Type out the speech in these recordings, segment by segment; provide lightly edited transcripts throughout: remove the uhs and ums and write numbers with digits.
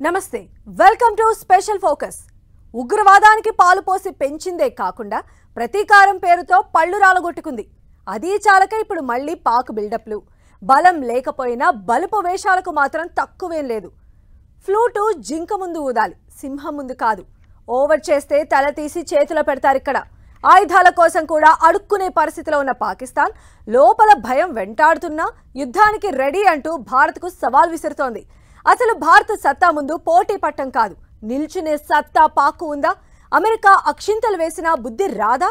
నమస్తే welcome to special focus. ఉగ్రవాదానికి పాలు పోసి పెంచిందే కాకుండా ప్రతీకారం పేరుతో పళ్ళు రాలగొట్టుకుంది. అది చాలక ఇప్పుడు మళ్ళీ పాక్ బిల్డప్లు. బలం లేకపోయినా బలుపు వేషాలకు మాత్రం తక్కువేం లేదు. ఫ్లూటు జింక ముందు ఊదాలి, సింహం ముందు కాదు. ఓవర్ చేస్తే తల తీసి చేతిలో పెడతారు. ఇక్కడ ఆయుధాల కోసం కూడా అడుక్కునే పరిస్థితిలో ఉన్న పాకిస్తాన్ లోపల భయం వెంటాడుతున్నా యుద్ధానికి రెడీ అంటూ భారత్కు సవాల్ విసురుతోంది. అసలు భారత సత్తా ముందు పోటీ పట్టం కాదు, నిల్చునే సత్తా పాకు ఉందా? అమెరికా అక్షింతలు వేసినా బుద్ధి రాదా?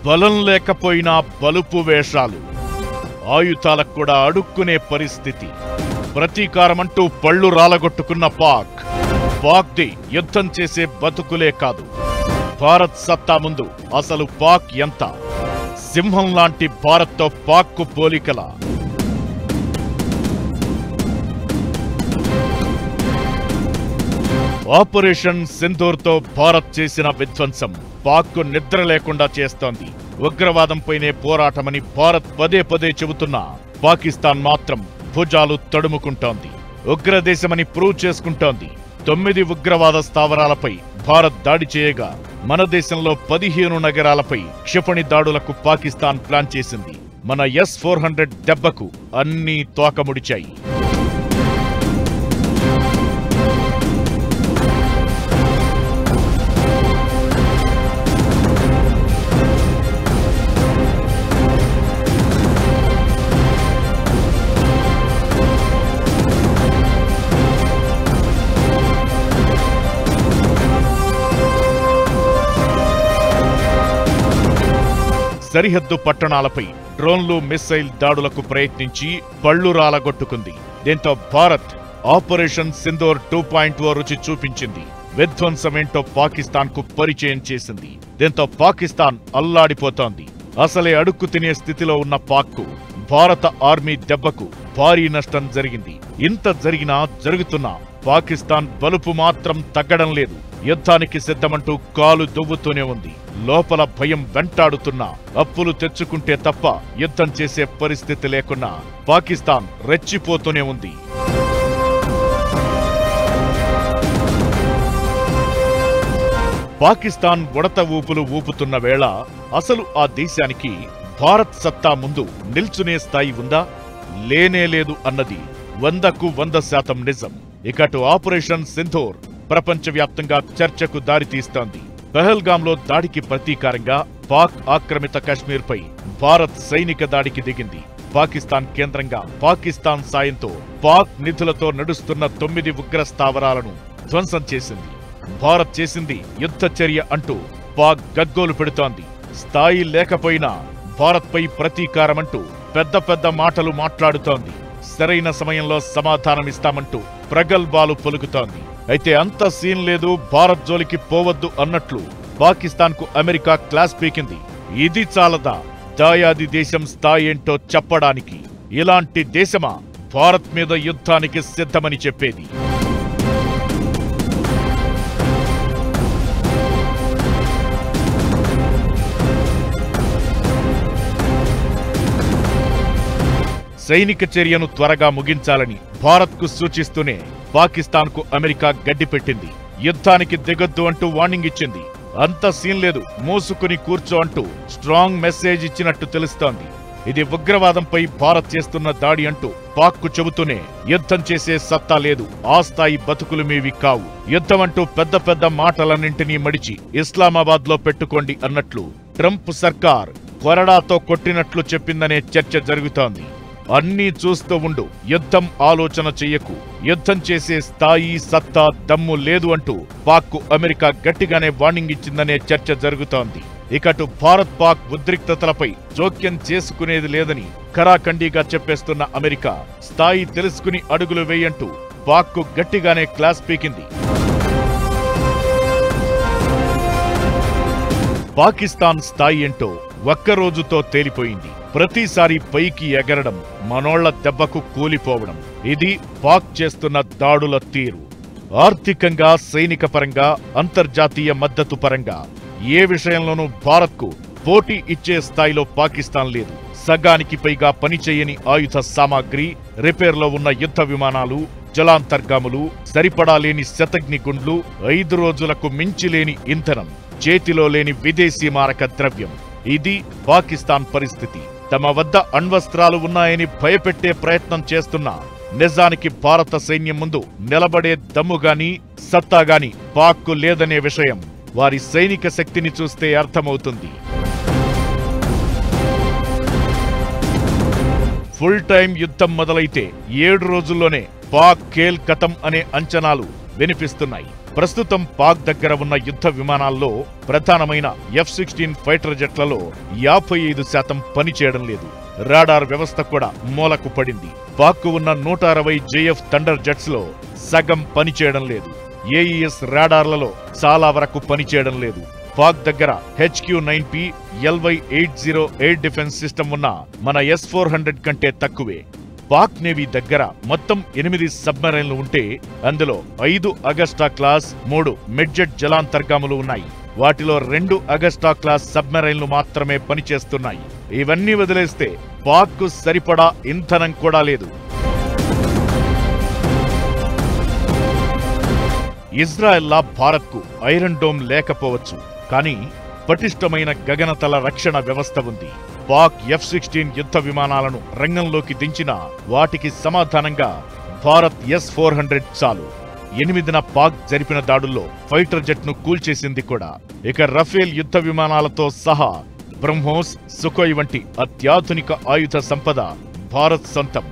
బలం లేకపోయినా బలుపు వేషాలు, ఆయుధాలకు కూడా అడుక్కునే పరిస్థితి. ప్రతీకారమంటూ పళ్ళు రాలగొట్టుకున్న పాక్ది యుద్ధం చేసే బతుకులే కాదు. భారత్ సత్తా ముందు అసలు పాక్ ఎంత? సింహం లాంటి భారత్తో పాక్కు పోలికల. ఆపరేషన్ సింధూర్తో భారత్ చేసిన విధ్వంసం పాక్కు నిద్ర లేకుండా చేస్తోంది. ఉగ్రవాదంపైనే పోరాటమని భారత్ పదే పదే చెబుతున్నా పాకిస్తాన్ మాత్రం భుజాలు తడుముకుంటోంది. ఉగ్రదేశమని ప్రూవ్ చేసుకుంటోంది. 9 ఉగ్రవాద స్థావరాలపై భారత్ దాడి చేయగా మన దేశంలో 15 నగరాలపై క్షిపణి దాడులకు పాకిస్తాన్ ప్లాన్ చేసింది. మన S-400 దెబ్బకు అన్నీ తోకముడిచాయి. సరిహద్దు పట్టణాలపై డ్రోన్లు, మిస్సైల్ దాడులకు ప్రయత్నించి పళ్ళు రాలగొట్టుకుంది. దీంతో భారత్ ఆపరేషన్ సింధూర్ 2.0 రుచి చూపించింది. విధ్వంసమేంటో పాకిస్తాన్ కు పరిచయం చేసింది. దీంతో పాకిస్తాన్ అల్లాడిపోతోంది. అసలే అడుక్కు తినే స్థితిలో ఉన్న పాక్కు భారత ఆర్మీ దెబ్బకు భారీ నష్టం జరిగింది. ఇంత జరుగుతున్నా పాకిస్తాన్ బలుపు మాత్రం తగ్గడం లేదు. యుద్ధానికి సిద్ధమంటూ కాలు దువ్వుతూనే ఉంది. లోపల భయం వెంటాడుతున్నా అప్పులు తెచ్చుకుంటే తప్ప యుద్ధం చేసే పరిస్థితి లేకున్నా పాకిస్తాన్ రెచ్చిపోతూనే ఉంది. పాకిస్తాన్ ఉడత ఊపులు ఊపుతున్న వేళ అసలు ఆ దేశానికి భారత్ సత్తా ముందు నిల్చునే స్థాయి ఉందా? లేనేలేదు అన్నది 100కు 100% నిజం. ఇకటు ఆపరేషన్ సింధూర్ ప్రపంచవ్యాప్తంగా చర్చకు దారితీస్తోంది. పహల్గాంలో దాడికి ప్రతీకారంగా పాక్ ఆక్రమిత కశ్మీర్పై భారత్ సైనిక దాడికి దిగింది. పాకిస్తాన్ కేంద్రంగా పాకిస్తాన్ సాయంతో పాక్ నిధులతో నడుస్తున్న 9 ఉగ్ర స్థావరాలను ధ్వంసం చేసింది. భారత్ చేసింది యుద్ధ చర్య అంటూ పాక్ గగ్గోలు పెడుతోంది. స్థాయి లేకపోయినా భారత్పై ప్రతీకారమంటూ పెద్ద పెద్ద మాటలు మాట్లాడుతోంది. సరైన సమయంలో సమాధానమిస్తామంటూ ప్రగల్భాలు పలుకుతోంది. అయితే అంత సీన్ లేదు, భారత్ జోలికి పోవద్దు అన్నట్లు పాకిస్తాన్ కు అమెరికా క్లాస్ పీకింది. ఇది చాలదా దాయాది దేశం స్థాయి ఏంటో చెప్పడానికి? ఇలాంటి దేశమా భారత్ మీద యుద్ధానికి సిద్ధమని చెప్పేది? సైనిక చర్యను త్వరగా ముగించాలని భారత్కు సూచిస్తూనే పాకిస్తాన్కు అమెరికా గడ్డిపెట్టింది. యుద్ధానికి దిగొద్దు అంటూ వార్నింగ్ ఇచ్చింది. అంత సీన్ లేదు, మోసుకుని కూర్చో అంటూ స్ట్రాంగ్ మెసేజ్ ఇచ్చినట్టు తెలుస్తోంది. ఇది ఉగ్రవాదంపై భారత్ చేస్తున్న దాడి అంటూ పాక్కు చెబుతూనే యుద్ధం చేసే సత్తా లేదు, ఆ స్థాయి బతుకులు మీవి కావు, యుద్ధం అంటూ పెద్ద పెద్ద మాటలన్నింటినీ మడిచి ఇస్లామాబాద్ లో పెట్టుకోండి అన్నట్లు ట్రంప్ సర్కార్ కొరడాతో కొట్టినట్లు చెప్పిందనే చర్చ జరుగుతోంది. అన్నీ చూస్తూ ఉండు, యుద్ధం ఆలోచన చెయ్యకు, యుద్ధం చేసే స్థాయి సత్తా దమ్ము లేదు అంటూ పాక్కు అమెరికా గట్టిగానే వార్నింగ్ ఇచ్చిందనే చర్చ జరుగుతోంది. ఇకటు భారత్ పాక్ ఉద్రిక్తతలపై జోక్యం చేసుకునేది లేదని ఖరాఖండీగా చెప్పేస్తున్న అమెరికా స్థాయి తెలుసుకుని అడుగులు వేయంటూ పాక్కు గట్టిగానే క్లాస్ పీకింది. పాకిస్తాన్ స్థాయి ఏంటో ఒక్కరోజుతో తేలిపోయింది. ప్రతిసారి పైకి ఎగరడం, మనోళ్ల దెబ్బకు కూలిపోవడం, ఇది పాక్ చేస్తున్న దాడుల తీరు. ఆర్థికంగా, సైనిక పరంగా, అంతర్జాతీయ మద్దతు పరంగా ఏ విషయంలోనూ భారత్కు పోటీ ఇచ్చే స్థాయిలో పాకిస్తాన్ లేదు. సగానికి పైగా పనిచేయని ఆయుధ సామాగ్రి, రిపేర్లో ఉన్న యుద్ధ విమానాలు, జలాంతర్గాములు, సరిపడా లేని శతఘ్ని గుండ్లు, 5 రోజులకు మించిలేని ఇంధనం, చేతిలో లేని విదేశీ మారక ద్రవ్యం. ఇది పాకిస్తాన్ పరిస్థితి. తమ వద్ద అణ్వస్త్రాలు ఉన్నాయని భయపెట్టే ప్రయత్నం చేస్తున్నా నిజానికి భారత సైన్యం ముందు నిలబడే దమ్ముగాని, సత్తాగాని పాక్కు లేదనే విషయం వారి సైనిక శక్తిని చూస్తే అర్థమవుతుంది. ఫుల్ టైం యుద్ధం మొదలైతే 7 రోజుల్లోనే పాక్ ఖేల్ ఖతం అనే అంచనాలు వినిపిస్తున్నాయి. ప్రస్తుతం పాక్ దగ్గర ఉన్న యుద్ధ విమానాల్లో ప్రధానమైన F-16 ఫైటర్ జెట్లలో 55% పనిచేయడం లేదు. రాడార్ వ్యవస్థ కూడా మూలకు పడింది. పాక్కు ఉన్న 160 JF థండర్ జెట్స్ లో సగం పనిచేయడం లేదు. AES రాడార్లలో చాలా వరకు పనిచేయడం లేదు. పాక్ దగ్గర HQ-9P LY-80 air defence system ఉన్న మన S-400 కంటే తక్కువే. పాక్ నేవీ దగ్గర మొత్తం 8 సబ్మెరైన్లు ఉంటే అందులో 5 అగస్టా క్లాస్, 3 మిడ్జెట్ జలాంతర్గాములు ఉన్నాయి. వాటిలో 2 అగస్టా క్లాస్ సబ్మెరైన్లు మాత్రమే పనిచేస్తున్నాయి. ఇవన్నీ వదిలేస్తే పాక్కు సరిపడా ఇంధనం కూడా లేదు. ఇజ్రాయెల్లా భారత్కు ఐరన్ డోమ్ లేకపోవచ్చు, కానీ పటిష్టమైన గగనతల రక్షణ వ్యవస్థ ఉంది. పాక్ F-16 యుద్ధ విమానాలను రంగంలోకి దించినా వాటికి సమాధానంగా భారత్ S-400 చాలు. 8న పాక్ జరిపిన దాడుల్లో ఫైటర్ జెట్ ను కూల్చేసింది కూడా. ఇక రఫేల్ యుద్ధ విమానాలతో సహా బ్రహ్మోస్, సుఖోయ్ వంటి అత్యాధునిక ఆయుధ సంపద భారత్ సొంతం.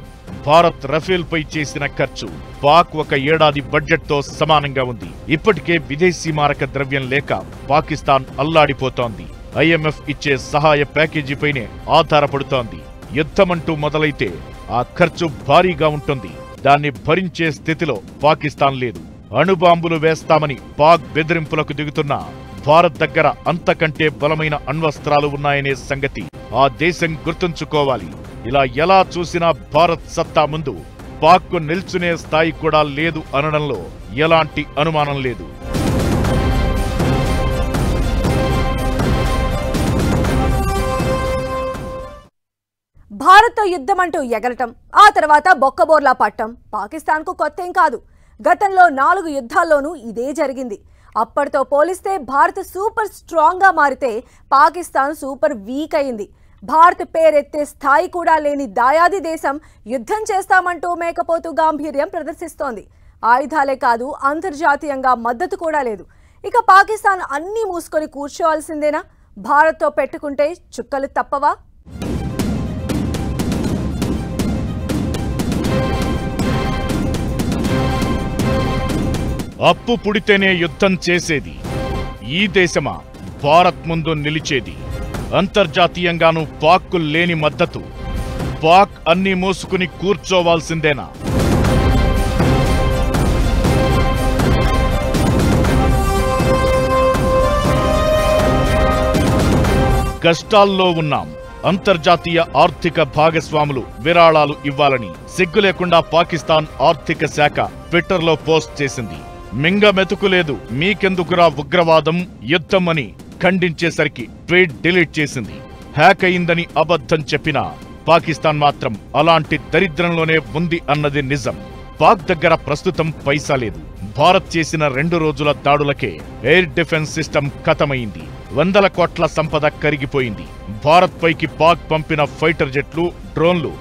భారత్ రఫేల్ పై చేసిన ఖర్చు పాక్ 1 ఏడాది బడ్జెట్ తో సమానంగా ఉంది. ఇప్పటికే విదేశీ మారక ద్రవ్యం లేక పాకిస్తాన్ అల్లాడిపోతోంది. IMF ఇచ్చే సహాయ ప్యాకేజీపైనే ఆధారపడుతోంది. యుద్ధమంటూ మొదలైతే ఆ ఖర్చు భారీగా ఉంటుంది. దాన్ని భరించే స్థితిలో పాకిస్తాన్ లేదు. అణుబాంబులు వేస్తామని పాక్ బెదిరింపులకు దిగుతున్నా భారత్ దగ్గర అంతకంటే బలమైన అణ్వస్త్రాలు ఉన్నాయనే సంగతి ఆ దేశం గుర్తుంచుకోవాలి. ఇలా ఎలా చూసినా భారత్ సత్తా ముందు పాక్కు నిల్చునే స్థాయి కూడా లేదు అనడంలో ఎలాంటి అనుమానం లేదు. భారత్తో యుద్ధమంటూ ఎగరటం, ఆ తర్వాత బొక్కబోర్లా పట్టం పాకిస్తాన్కు కొత్తేం కాదు. గతంలో 4 యుద్ధాల్లోనూ ఇదే జరిగింది. అప్పటితో పోలిస్తే భారత్ సూపర్ స్ట్రాంగ్గా మారితే పాకిస్తాన్ సూపర్ వీక్ అయింది. భారత్ పేరెత్తే స్థాయి కూడా లేని దాయాది దేశం యుద్ధం చేస్తామంటూ మేకపోతూ గాంభీర్యం ప్రదర్శిస్తోంది. ఆయుధాలే కాదు, అంతర్జాతీయంగా మద్దతు కూడా లేదు. ఇక పాకిస్తాన్ అన్నీ మూసుకొని కూర్చోవాల్సిందేనా? భారత్తో పెట్టుకుంటే చుక్కలు తప్పవా? అప్పు పుడితేనే యుద్ధం చేసేది ఈ దేశమా భారత్ ముందు నిలిచేది? అంతర్జాతీయంగానూ పాక్కు లేని మద్దతు. పాక్ అన్నీ మోసుకుని కూర్చోవాల్సిందేనా? కష్టాల్లో ఉన్నాం. అంతర్జాతీయ ఆర్థిక భాగస్వాములు విరాళాలు ఇవ్వాలని సిగ్గు లేకుండా పాకిస్తాన్ ఆర్థిక శాఖ ట్విట్టర్లో పోస్ట్ చేసింది. మింగ మెతుకులేదు, మీకెందుకురా ఉగ్రవాదం, యుద్ధం అని ఖండించేసరికి ట్వీట్ డిలీట్ చేసింది. హ్యాక్ అయిందని అబద్ధం చెప్పినా పాకిస్తాన్ మాత్రం అలాంటి దరిద్రంలోనే ఉంది అన్నది నిజం. పాక్ దగ్గర ప్రస్తుతం పైసా లేదు. భారత్ చేసిన 2 రోజుల దాడులకే ఎయిర్ డిఫెన్స్ సిస్టమ్ ఖతమైంది. 100 కోట్ల సంపద కరిగిపోయింది. భారత్ పైకి పాక్ పంపిన ఫైటర్ జెట్లు, డ్రోన్లు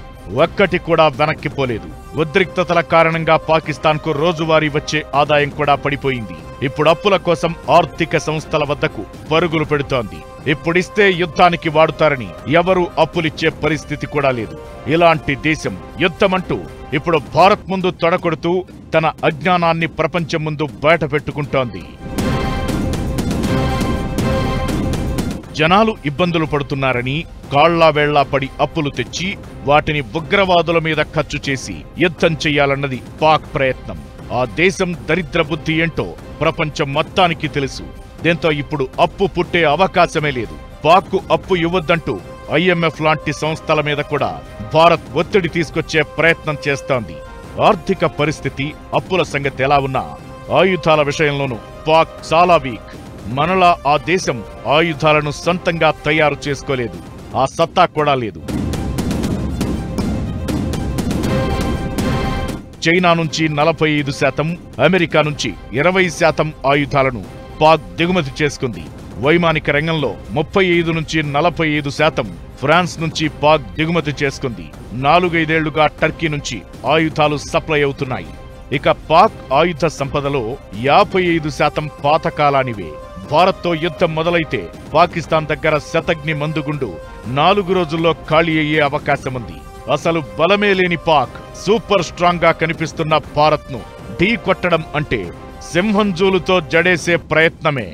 ఒక్కటి కూడా వెనక్కిపోలేదు. ఉద్రిక్తతల కారణంగా పాకిస్తాన్కు రోజువారీ వచ్చే ఆదాయం కూడా పడిపోయింది. ఇప్పుడు అప్పుల కోసం ఆర్థిక సంస్థల వద్దకు పరుగులు పెడుతోంది. ఇప్పుడిస్తే యుద్ధానికి వాడుతారని ఎవరూ అప్పులిచ్చే పరిస్థితి కూడా లేదు. ఇలాంటి దేశం యుద్ధమంటూ ఇప్పుడు భారత్ ముందు తొడకొడుతూ తన అజ్ఞానాన్ని ప్రపంచం ముందు బయట పెట్టుకుంటోంది. జనాలు ఇబ్బందులు పడుతున్నారని కాళ్లా వేళ్లా పడి అప్పులు తెచ్చి వాటిని ఉగ్రవాదుల మీద ఖర్చు చేసి యుద్ధం చెయ్యాలన్నది పాక్ ప్రయత్నం. ఆ దేశం దరిద్ర బుద్ధి ఏంటో ప్రపంచం మొత్తానికి తెలుసు. దీంతో ఇప్పుడు అప్పు పుట్టే అవకాశమే లేదు. పాక్కు అప్పు ఇవ్వొద్దంటూ IMF లాంటి సంస్థల మీద కూడా భారత్ ఒత్తిడి తీసుకొచ్చే ప్రయత్నం చేస్తోంది. ఆర్థిక పరిస్థితి, అప్పుల సంగతి ఎలా ఉన్నా ఆయుధాల విషయంలోనూ పాక్ చాలా వీక్. మనలా ఆ దేశం ఆయుధాలను సొంతంగా తయారు చేసుకోలేదు. ఆ సత్తా కూడా లేదు. చైనా నుంచి 45%, అమెరికా నుంచి 20% ఆయుధాలను పాక్ దిగుమతి చేసుకుంది. వైమానిక రంగంలో 35 నుంచి 45% ఫ్రాన్స్ నుంచి పాక్ దిగుమతి చేసుకుంది. 4-5 ఏళ్లుగా టర్కీ నుంచి ఆయుధాలు సప్లై అవుతున్నాయి. ఇక పాక్ ఆయుధ సంపదలో 55% పాతకాలానివే. భారత్తో యుద్ధం మొదలైతే పాకిస్తాన్ దగ్గర శతఘ్ని మందుగుండు 4 రోజుల్లో ఖాళీ అయ్యే అవకాశముంది. అసలు బలమే లేని పాక్ సూపర్ స్ట్రాంగ్ గా కనిపిస్తున్న భారత్ను ఢీ కొట్టడం అంటే సింహంజూలుతో జడేసే ప్రయత్నమే.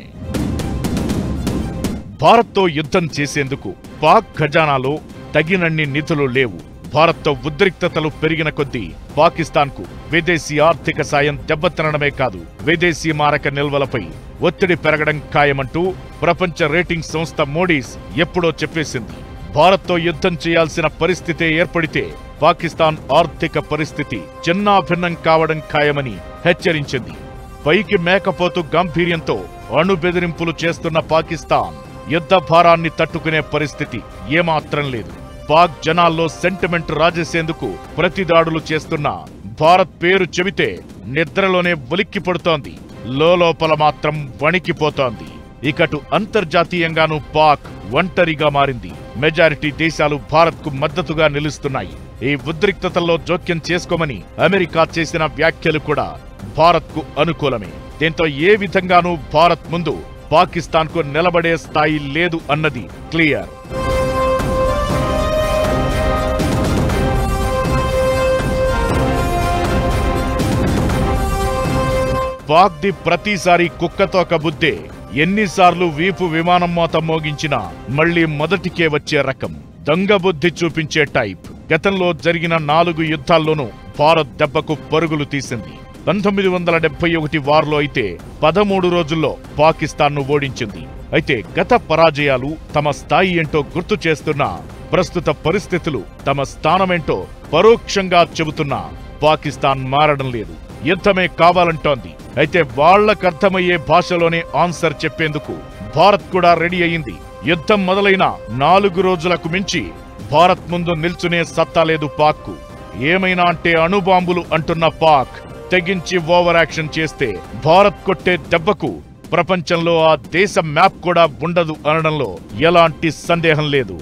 భారత్తో యుద్ధం చేసేందుకు పాక్ ఖజానాలో తగినన్ని నిధులు లేవు. భారత్తో ఉద్రిక్తతలు పెరిగిన కొద్దీ పాకిస్తాన్కు విదేశీ ఆర్థిక సాయం దెబ్బతినడమే కాదు, విదేశీ మారక నిల్వలపై ఒత్తిడి పెరగడం ఖాయమంటూ ప్రపంచ రేటింగ్ సంస్థ మోడీస్ ఎప్పుడో చెప్పేసింది. భారత్తో యుద్ధం చేయాల్సిన పరిస్థితే ఏర్పడితే పాకిస్తాన్ ఆర్థిక పరిస్థితి చిన్నాభిన్నం కావడం ఖాయమని హెచ్చరించింది. పైకి మేకపోతు గాంభీర్యంతో అణు బెదిరింపులు చేస్తున్న పాకిస్తాన్ యుద్ధ భారాన్ని తట్టుకునే పరిస్థితి ఏమాత్రం లేదు. పాక్ జనాల్లో సెంటిమెంట్ రాజేసేందుకు ప్రతిదాడులు చేస్తున్న భారత్ పేరు చెబితే నిద్రలోనే ఉలిక్కి పడుతోంది, లోపల మాత్రం వణికిపోతోంది. ఇకటు అంతర్జాతీయంగానూ పాక్ ఒంటరిగా మారింది. మెజారిటీ దేశాలు భారత్కు మద్దతుగా నిలుస్తున్నాయి. ఈ ఉద్రిక్తతల్లో జోక్యం చేసుకోమని అమెరికా చేసిన వ్యాఖ్యలు కూడా భారత్కు అనుకూలమే. దీంతో ఏ విధంగానూ భారత్ ముందు పాకిస్తాన్కు నిలబడే స్థాయి లేదు అన్నది క్లియర్. పాక్ది ప్రతిసారి కుక్కతోక బుద్దే. ఎన్నిసార్లు వీపు విమానం మోత మోగించినా మళ్లీ మొదటికే వచ్చే రకం. దొంగ బుద్ధి చూపించే టైప్. గతంలో జరిగిన 4 యుద్ధాల్లోనూ భారత్ దెబ్బకు పరుగులు తీసింది. 1971 వార్లో అయితే 13 రోజుల్లో పాకిస్తాన్ను ఓడించింది. అయితే గత పరాజయాలు తమ స్థాయి ఏంటో గుర్తు చేస్తున్నా, ప్రస్తుత పరిస్థితులు తమ స్థానమేంటో పరోక్షంగా చెబుతున్నా పాకిస్తాన్ మారడం లేదు. యుద్ధమే కావాలంటోంది. అయితే వాళ్లకర్థమయ్యే భాషలోనే ఆన్సర్ చెప్పేందుకు భారత్ కూడా రెడీ అయింది. యుద్ధం మొదలైన 4 రోజులకు మించి భారత్ ముందు నిల్చునే సత్తా లేదు పాక్కు. ఏమైనా అంటే అణుబాంబులు అంటున్న పాక్ తెగించి ఓవర్ యాక్షన్ చేస్తే భారత్ కొట్టే దెబ్బకు ప్రపంచంలో ఆ దేశ మ్యాప్ కూడా ఉండదు అనడంలో ఎలాంటి సందేహం లేదు.